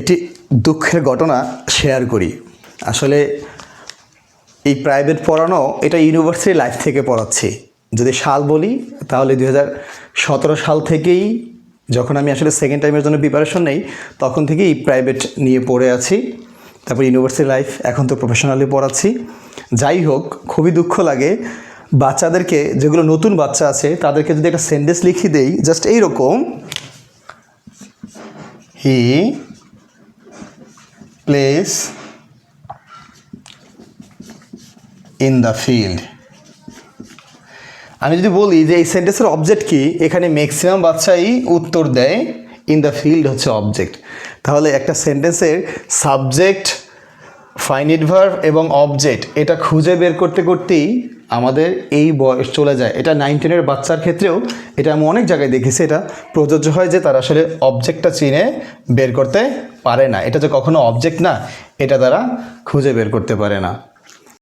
একটি দুঃখের ঘটনা শেয়ার করি। আসলে এই প্রাইভেট পড়ানো এটা ইউনিভার্সিটি লাইফ থেকে পড়াচ্ছি। যদি সাল বলি তাহলে 2017 সাল থেকেই, যখন আমি আসলে সেকেন্ড টাইমের জন্য প্রিপারেশন নেই তখন থেকেই প্রাইভেট নিয়ে পড়ে আছি। তারপর ইউনিভার্সিটি লাইফ, এখন তো প্রফেশনালি পড়াচ্ছি। যাই হোক, খুবই দুঃখ লাগে বাচ্চাদেরকে, যেগুলো নতুন বাচ্চা আছে তাদেরকে যদি একটা সেন্টেন্স লিখে দেই জাস্ট এইরকম, he plays in the field. আমি যদি বলি যে এই সেন্টেন্সের অবজেক্ট কি, এখানে ম্যাক্সিমাম বাচ্চাই উত্তর দেয় ইন দ্য ফিল্ড হচ্ছে অবজেক্ট। তাহলে একটা সেন্টেন্সের সাবজেক্ট, ফাইনাইট ভার্ব এবং অবজেক্ট এটা খুঁজে বের করতে করতেই আমাদের এই বয়স চলে যায়। এটা 9-10-এর বাচ্চার ক্ষেত্রেও এটা আমি অনেক জায়গায় দেখেছি এটা প্রযোজ্য হয় যে তারা আসলে অবজেক্টটা চিনে বের করতে পারে না। এটা যে কখনো অবজেক্ট না, এটা তারা খুঁজে বের করতে পারে না।